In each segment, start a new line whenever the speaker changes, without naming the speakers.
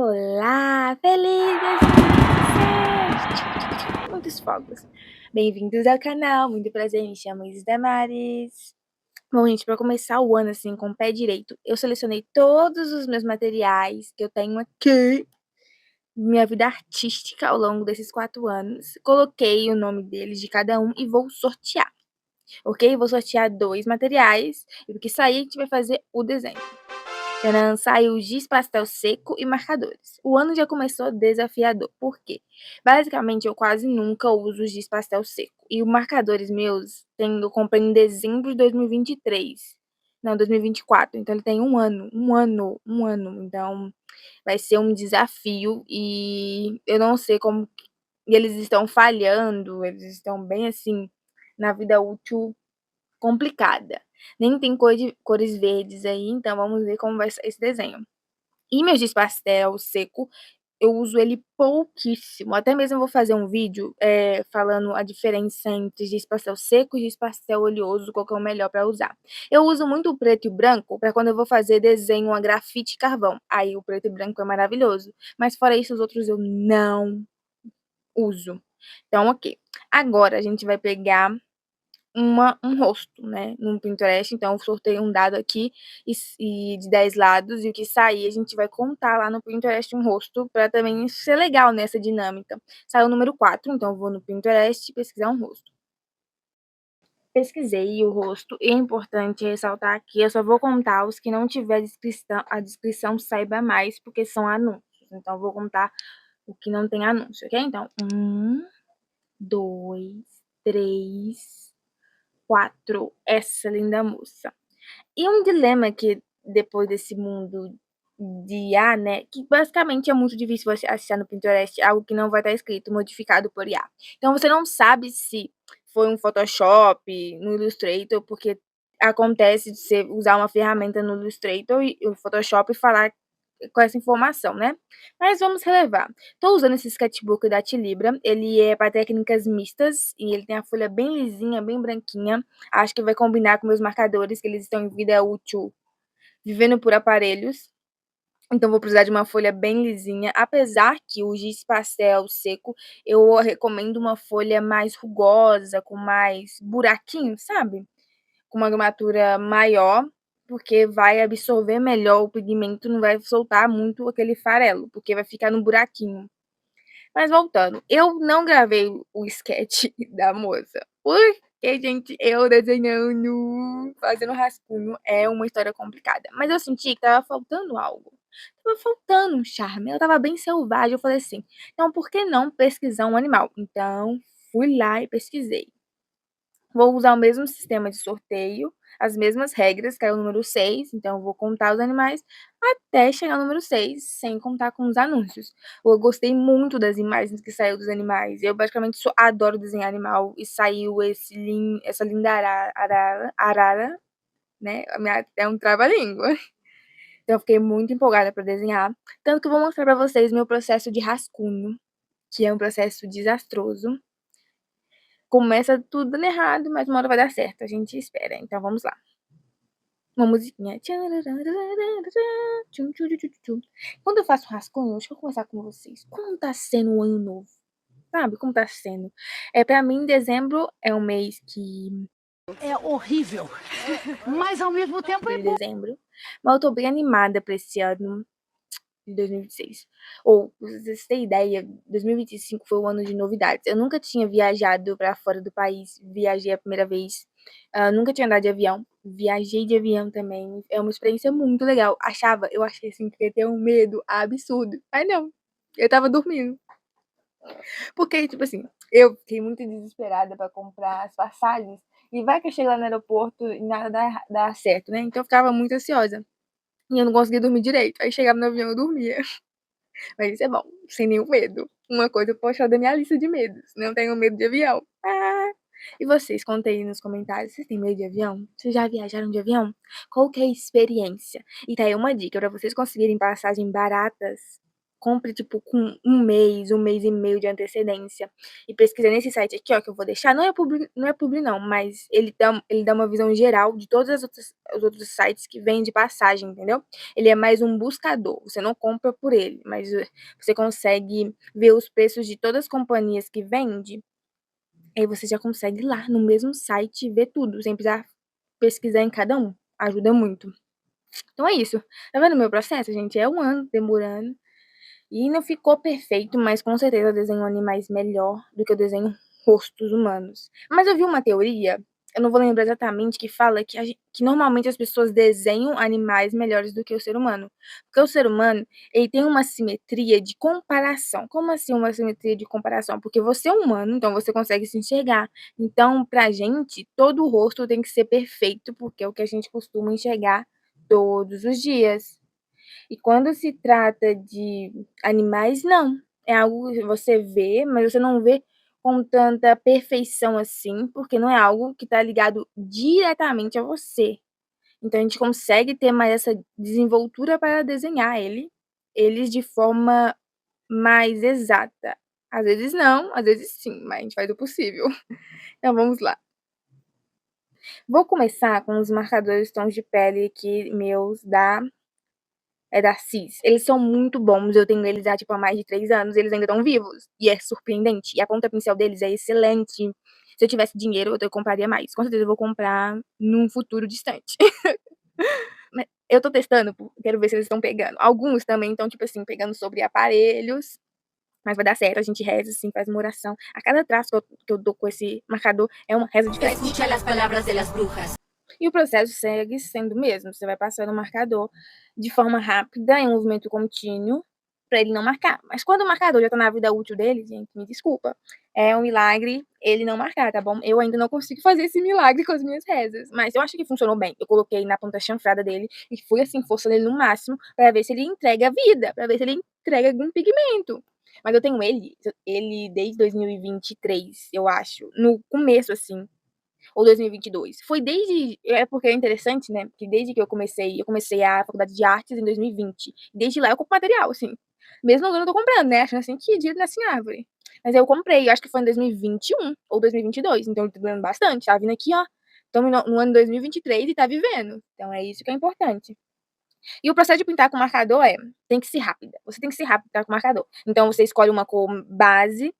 Olá, feliz 2026! Muitos fogos. Bem-vindos ao canal, muito prazer, me chamo Isis Damares. Bom, gente, para começar o ano assim com o pé direito, eu selecionei todos os meus materiais que eu tenho aqui, minha vida artística ao longo desses 4 anos. Coloquei o nome deles de cada um e vou sortear, ok? Vou sortear 2 materiais e do que sair a gente vai fazer o desenho. Tcharam, saiu giz pastel seco e marcadores. O ano já começou desafiador, por quê? Basicamente, eu quase nunca uso giz pastel seco. E os marcadores meus, eu comprei em dezembro de 2023. Não, 2024. Então, ele tem um ano. Então, vai ser um desafio e eu não sei como eles estão falhando, eles estão bem assim, na vida útil complicada. Nem tem cores verdes aí, então vamos ver como vai ser esse desenho. E meu giz pastel seco, eu uso ele pouquíssimo. Até mesmo eu vou fazer um vídeo falando a diferença entre giz pastel seco e giz pastel oleoso, qual que é o melhor para usar. Eu uso muito o preto e branco para quando eu vou fazer desenho a grafite e carvão. Aí o preto e branco é maravilhoso. Mas fora isso, os outros eu não uso. Então, ok. Agora a gente vai pegar um rosto, né, no Pinterest. Então eu sorteio um dado aqui e de 10 lados, e o que sair a gente vai contar lá no Pinterest um rosto para também ser legal nessa dinâmica. Saiu o número 4, então eu vou no Pinterest pesquisar um rosto. Pesquisei o rosto e é importante ressaltar que eu só vou contar os que não tiver a descrição saiba mais, porque são anúncios. Então eu vou contar o que não tem anúncio, ok? Então, 1, 2, 3, 4, essa linda moça. E um dilema que depois desse mundo de IA, né, que basicamente é muito difícil você achar no Pinterest algo que não vai estar escrito, modificado por IA. Então você não sabe se foi um Photoshop, no Illustrator, porque acontece de você usar uma ferramenta no Illustrator e o Photoshop e falar com essa informação, né? Mas vamos relevar. Tô usando esse sketchbook da Tilibra, ele é para técnicas mistas e ele tem a folha bem lisinha, bem branquinha. Acho que vai combinar com meus marcadores, que eles estão em vida útil, vivendo por aparelhos. Então vou precisar de uma folha bem lisinha, apesar que o giz pastel seco, eu recomendo uma folha mais rugosa, com mais buraquinho, sabe? Com uma gramatura maior, porque vai absorver melhor o pigmento, não vai soltar muito aquele farelo, porque vai ficar no buraquinho. Mas voltando, eu não gravei o sketch da moça, porque, gente, eu desenhando, fazendo rascunho, é uma história complicada. Mas eu senti que tava faltando algo. Tava faltando um charme, ela tava bem selvagem. Eu falei assim, então por que não pesquisar um animal? Então, fui lá e pesquisei. Vou usar o mesmo sistema de sorteio, as mesmas regras, que é o número 6, então eu vou contar os animais até chegar no número 6, sem contar com os anúncios. Eu gostei muito das imagens que saiu dos animais. Eu basicamente adoro desenhar animal e saiu essa linda arara, né? É um trava-língua. Então eu fiquei muito empolgada para desenhar. Tanto que eu vou mostrar para vocês meu processo de rascunho, que é um processo desastroso. Começa tudo dando errado, mas uma hora vai dar certo, a gente espera. Então vamos lá. Uma musiquinha. Quando eu faço rascunho, deixa eu conversar com vocês. Como tá sendo o ano novo? Sabe como tá sendo? Pra mim, dezembro é um mês que...
É horrível, mas ao mesmo tempo é
de
bom.
dezembro. Mas eu tô bem animada pra esse ano de 2026. Ou, pra vocês terem ideia, 2025 foi um ano de novidades. Eu nunca tinha viajado pra fora do país. Viajei a primeira vez. Nunca tinha andado de avião. Viajei de avião também. É uma experiência muito legal. Eu achei assim que ia ter um medo absurdo. Mas não, eu tava dormindo. Porque, tipo assim, eu fiquei muito desesperada pra comprar as passagens. E vai que eu chego lá no aeroporto e nada dá certo, né? Então eu ficava muito ansiosa. E eu não conseguia dormir direito. Aí chegava no avião e eu dormia. Mas isso é bom, sem nenhum medo. Uma coisa eu posso tirar da minha lista de medos. Não tenho medo de avião. Ah! E vocês, contem aí nos comentários, vocês têm medo de avião? Vocês já viajaram de avião? Qual que é a experiência? E tá aí uma dica para vocês conseguirem passagens baratas. compre, tipo, com um mês e meio de antecedência. E pesquisa nesse site aqui, ó, que eu vou deixar. Não é publi não, mas ele dá uma visão geral de todos os outros sites que vendem passagem, entendeu? Ele é mais um buscador. Você não compra por ele, mas você consegue ver os preços de todas as companhias que vende. Aí você já consegue ir lá no mesmo site ver tudo, sem precisar pesquisar em cada um. Ajuda muito. Então é isso. Tá vendo o meu processo, gente? É um ano demorando. E não ficou perfeito, mas com certeza eu desenho animais melhor do que eu desenho rostos humanos. Mas eu vi uma teoria, eu não vou lembrar exatamente, que fala que normalmente as pessoas desenham animais melhores do que o ser humano. Porque o ser humano, ele tem uma simetria de comparação. Como assim uma simetria de comparação? Porque você é humano, então você consegue se enxergar. Então, pra gente, todo o rosto tem que ser perfeito, porque é o que a gente costuma enxergar todos os dias. E quando se trata de animais, não. É algo que você vê, mas você não vê com tanta perfeição assim, porque não é algo que está ligado diretamente a você. Então a gente consegue ter mais essa desenvoltura para desenhar eles de forma mais exata. Às vezes não, às vezes sim, mas a gente faz o possível. Então vamos lá. Vou começar com os marcadores tons de pele aqui meus da CIS. Eles são muito bons, eu tenho eles há, tipo, há mais de 3 anos, eles ainda estão vivos, e é surpreendente. E a ponta pincel deles é excelente. Se eu tivesse dinheiro, eu compraria mais. Com certeza eu vou comprar num futuro distante. Eu tô testando, quero ver se eles estão pegando. Alguns também estão, tipo assim, pegando sobre aparelhos, mas vai dar certo, a gente reza, assim, faz uma oração. A cada traço que eu dou com esse marcador é uma reza diferente.
Escucha las palabras de las brujas.
E o processo segue sendo o mesmo, você vai passando o marcador de forma rápida, em um movimento contínuo, para ele não marcar. Mas quando o marcador já tá na vida útil dele, gente, me desculpa, é um milagre ele não marcar, tá bom? Eu ainda não consigo fazer esse milagre com as minhas rezas, mas eu acho que funcionou bem. Eu coloquei na ponta chanfrada dele e fui, assim, forçando ele no máximo para ver se ele entrega vida, para ver se ele entrega algum pigmento. Mas eu tenho ele desde 2023, eu acho, no começo, assim, ou 2022. Foi desde. É porque é interessante, né? Que desde que eu comecei a faculdade de artes em 2020. Desde lá eu compro material, assim. Mesmo agora eu tô comprando, né? Achando assim que dia nasce em árvore. Mas eu comprei, eu acho que foi em 2021 ou 2022. Então eu tô ganhando bastante. Tá vindo aqui, ó. Estamos no ano 2023 e tá vivendo. Então é isso que é importante. E o processo de pintar com marcador tem que ser rápida. Você tem que ser rápido pra pintar com marcador. Então você escolhe uma cor base,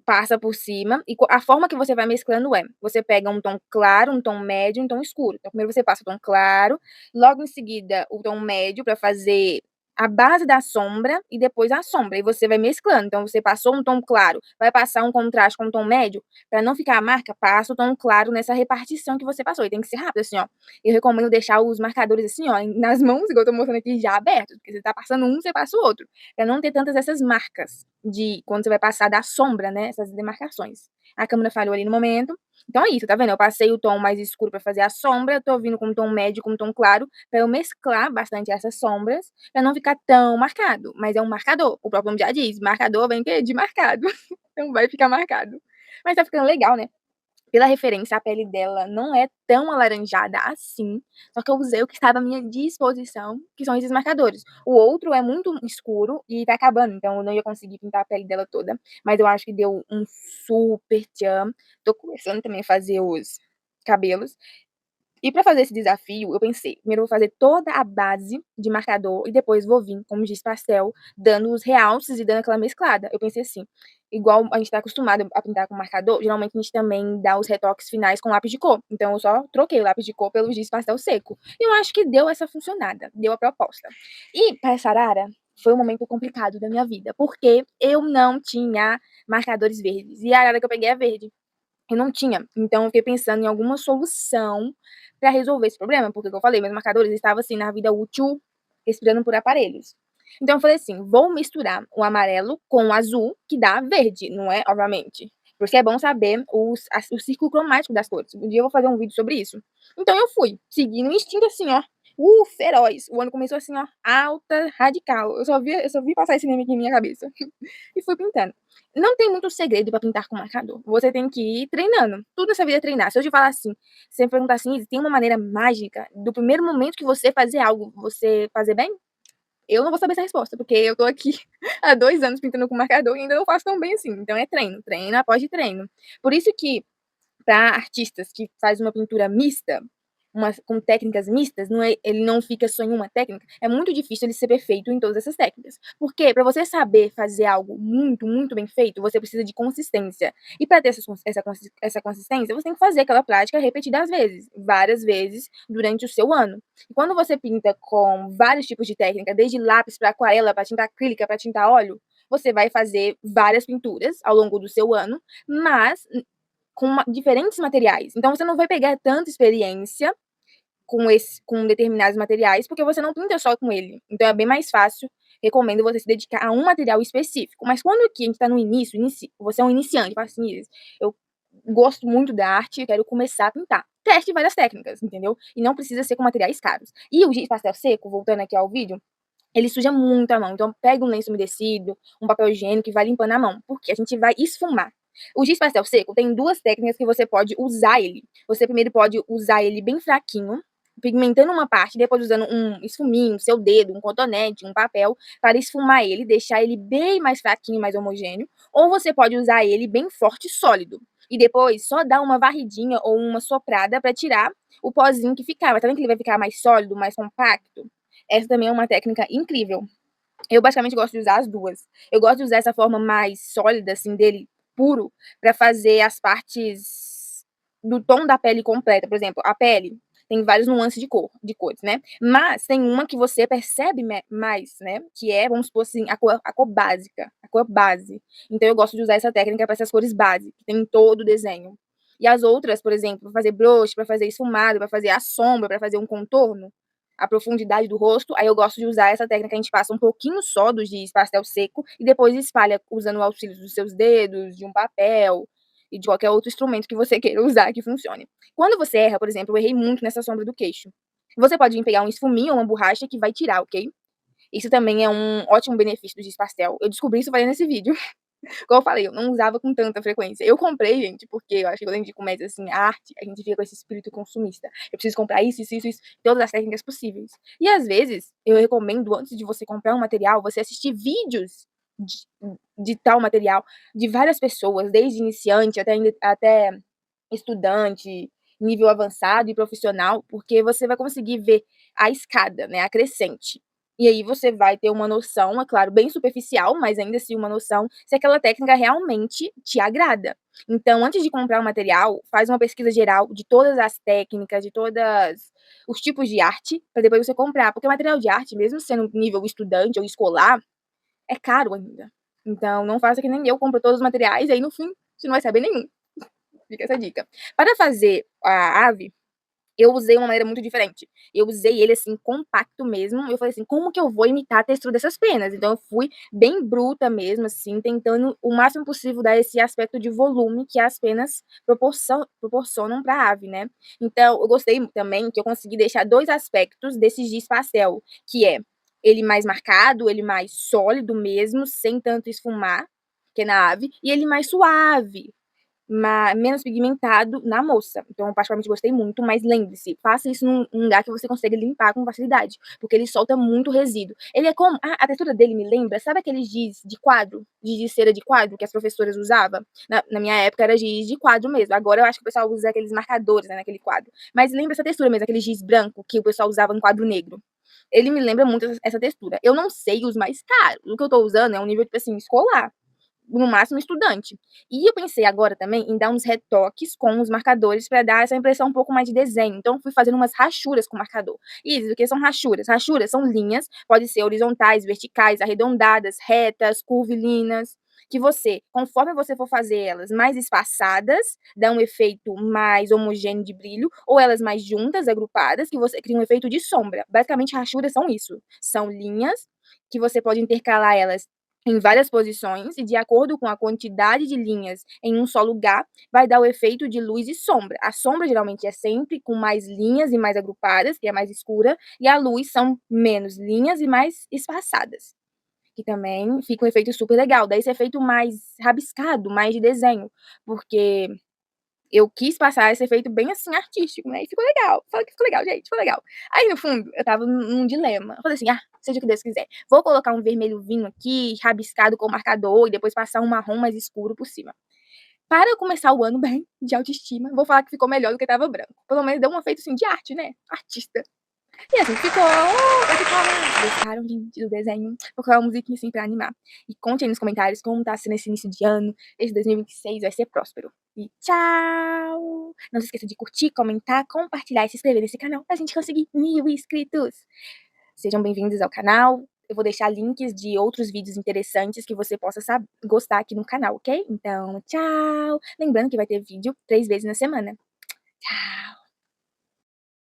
passa por cima, e a forma que você vai mesclando você pega um tom claro, um tom médio e um tom escuro. Então primeiro você passa o tom claro, logo em seguida o tom médio para fazer a base da sombra e depois a sombra, e você vai mesclando. Então você passou um tom claro, vai passar um contraste com um tom médio, para não ficar a marca, passa o tom claro nessa repartição que você passou, e tem que ser rápido assim, ó. Eu recomendo deixar os marcadores assim, ó, nas mãos, igual eu tô mostrando aqui, já abertos, porque você tá passando um, você passa o outro, para não ter tantas essas marcas de quando você vai passar da sombra, né, essas demarcações. A câmera falhou ali no momento. Então é isso, tá vendo? Eu passei o tom mais escuro para fazer a sombra, eu tô vindo com um tom médio, com um tom claro, para eu mesclar bastante essas sombras, para não ficar tão marcado. Mas é um marcador, o próprio nome já diz, marcador vem de marcado. Então vai ficar marcado. Mas tá ficando legal, né? Pela referência, a pele dela não é tão alaranjada assim, só que eu usei o que estava à minha disposição, que são esses marcadores. O outro é muito escuro e tá acabando, então eu não ia conseguir pintar a pele dela toda, mas eu acho que deu um super tchan. Tô começando também a fazer os cabelos. E para fazer esse desafio, eu pensei, primeiro eu vou fazer toda a base de marcador e depois vou vir, como giz pastel, dando os realces e dando aquela mesclada. Eu pensei assim, igual a gente tá acostumado a pintar com marcador, geralmente a gente também dá os retoques finais com lápis de cor. Então eu só troquei o lápis de cor pelo giz pastel seco. E eu acho que deu essa funcionada, deu a proposta. E para essa arara, foi um momento complicado da minha vida, porque eu não tinha marcadores verdes. E a arara que eu peguei é verde. Eu não tinha. Então eu fiquei pensando em alguma solução para resolver esse problema, porque, como eu falei, meus marcadores estavam assim na vida útil, respirando por aparelhos. Então eu falei assim: vou misturar o amarelo com o azul, que dá verde, não é? Obviamente. Porque é bom saber o círculo cromático das cores. Um dia eu vou fazer um vídeo sobre isso. Então eu fui, seguindo o instinto assim, ó. Feroz. O ano começou assim, ó, alta, radical. Eu só vi passar esse nome aqui em minha cabeça. E fui pintando. Não tem muito segredo pra pintar com marcador. Você tem que ir treinando. Tudo nessa vida é treinar. Se eu te falar assim, se você me perguntar assim, tem uma maneira mágica do primeiro momento que você fazer algo, você fazer bem? Eu não vou saber essa resposta, porque eu tô aqui há 2 anos pintando com marcador e ainda não faço tão bem assim. Então é treino, treino após treino. Por isso que para artistas que faz uma pintura mista, com técnicas mistas, ele não fica só em uma técnica, é muito difícil ele ser perfeito em todas essas técnicas. Porque para você saber fazer algo muito, muito bem feito, você precisa de consistência. E para ter essa consistência, você tem que fazer aquela prática repetidas vezes, várias vezes durante o seu ano. E quando você pinta com vários tipos de técnica, desde lápis para aquarela, para tinta acrílica, para tinta óleo, você vai fazer várias pinturas ao longo do seu ano, mas com diferentes materiais. Então você não vai pegar tanta experiência com determinados materiais, porque você não pinta só com ele. Então é bem mais fácil. Recomendo você se dedicar a um material específico. Mas quando aqui a gente está no início, você é um iniciante, fala assim, eu gosto muito da arte e quero começar a pintar. Teste várias técnicas, entendeu? E não precisa ser com materiais caros. E o giz pastel seco, voltando aqui ao vídeo, ele suja muito a mão. Então pega um lenço umedecido, um papel higiênico e vai limpando a mão, porque a gente vai esfumar. O giz pastel seco tem 2 técnicas que você pode usar ele. Você primeiro pode usar ele bem fraquinho, pigmentando uma parte, depois usando um esfuminho, seu dedo, um cotonete, um papel, para esfumar ele, deixar ele bem mais fraquinho, mais homogêneo. Ou você pode usar ele bem forte e sólido. E depois só dar uma varridinha ou uma soprada para tirar o pozinho que ficava. Tá vendo que ele vai ficar mais sólido, mais compacto? Essa também é uma técnica incrível. Eu basicamente gosto de usar as 2. Eu gosto de usar essa forma mais sólida, assim, dele puro, para fazer as partes do tom da pele completa. Por exemplo, a pele tem várias nuances de cores, né? Mas tem uma que você percebe mais, né? Que é, vamos supor assim, a cor básica, a cor base. Então eu gosto de usar essa técnica para essas cores base, que tem em todo o desenho. E as outras, por exemplo, para fazer blush, para fazer esfumado, para fazer a sombra, para fazer um contorno, a profundidade do rosto, aí eu gosto de usar essa técnica, a gente passa um pouquinho só do giz pastel seco e depois espalha usando o auxílio dos seus dedos, de um papel e de qualquer outro instrumento que você queira usar que funcione. Quando você erra, por exemplo, eu errei muito nessa sombra do queixo. Você pode vir pegar um esfuminho ou uma borracha que vai tirar, ok? Isso também é um ótimo benefício do giz pastel. Eu descobri isso fazendo esse vídeo. Igual eu falei, eu não usava com tanta frequência. Eu comprei, gente, porque eu acho que quando a gente começa, assim, a arte, a gente fica com esse espírito consumista. Eu preciso comprar isso, todas as técnicas possíveis. E às vezes, eu recomendo, antes de você comprar um material, você assistir vídeos de, de tal material, de várias pessoas, desde iniciante até estudante, nível avançado e profissional, porque você vai conseguir ver a escada, né, a crescente. E aí você vai ter uma noção, é claro, bem superficial, mas ainda assim uma noção se aquela técnica realmente te agrada. Então, antes de comprar o material, faz uma pesquisa geral de todas as técnicas, de todos os tipos de arte, para depois você comprar. Porque o material de arte, mesmo sendo nível estudante ou escolar, é caro ainda. Então, não faça que nem eu, compro todos os materiais e aí no fim você não vai saber nenhum. Fica essa dica. Para fazer a ave, eu usei uma maneira muito diferente. Eu usei ele, assim, compacto mesmo. Eu falei assim, como que eu vou imitar a textura dessas penas? Então eu fui bem bruta mesmo, assim, tentando o máximo possível dar esse aspecto de volume que as penas proporcionam para a ave, né? Então eu gostei também que eu consegui deixar 2 aspectos desse giz pastel, que é ele mais marcado, ele mais sólido mesmo, sem tanto esfumar, que é na ave, e ele mais suave, menos pigmentado na moça. Então, eu particularmente gostei muito, mas lembre-se, faça isso num lugar que você consegue limpar com facilidade, porque ele solta muito resíduo. Ele é como, a textura dele me lembra, sabe aquele giz de quadro, giz de cera de quadro que as professoras usavam? Na minha época era giz de quadro mesmo, agora eu acho que o pessoal usa aqueles marcadores, né, naquele quadro. Mas lembra essa textura mesmo, aquele giz branco que o pessoal usava no quadro negro. Ele me lembra muito essa textura. Eu não sei os mais caros, o que eu tô usando é um nível, tipo assim, escolar, no máximo estudante. E eu pensei agora também em dar uns retoques com os marcadores para dar essa impressão um pouco mais de desenho. Então, fui fazendo umas rachuras com o marcador. Isso, o que são rachuras? Rachuras são linhas, pode ser horizontais, verticais, arredondadas, retas, curvilinas, que você, conforme você for fazer elas mais espaçadas, dá um efeito mais homogêneo de brilho, ou elas mais juntas, agrupadas, que você cria um efeito de sombra. Basicamente, rachuras são isso. São linhas que você pode intercalar elas em várias posições e de acordo com a quantidade de linhas em um só lugar, vai dar o efeito de luz e sombra. A sombra geralmente é sempre com mais linhas e mais agrupadas, que é mais escura, e a luz são menos linhas e mais espaçadas, que também fica um efeito super legal. Daí esse efeito mais rabiscado, mais de desenho, porque Eu quis passar esse efeito bem, assim, artístico, né, e ficou legal. Fala que ficou legal, gente, ficou legal. Aí, no fundo, eu estava num dilema. Eu falei assim: "Ah, seja o que Deus quiser. Vou colocar um vermelho vinho aqui, rabiscado com marcador, e depois passar um marrom mais escuro por cima. Para eu começar o ano bem, de autoestima, vou falar que ficou melhor do que estava branco. Pelo menos deu um efeito, assim, de arte, né, artista. E assim ficou. Bate palmas. Gostaram, gente, do desenho? Vou colocar uma musiquinha, assim, pra animar. E conte aí nos comentários como tá sendo esse início de ano. Esse 2026 vai ser próspero. E tchau! Não se esqueça de curtir, comentar, compartilhar e se inscrever nesse canal pra gente conseguir 1000 inscritos. Sejam bem-vindos ao canal. Eu vou deixar links de outros vídeos interessantes que você possa gostar aqui no canal, ok? Então, tchau! Lembrando que vai ter vídeo 3 vezes na semana. Tchau!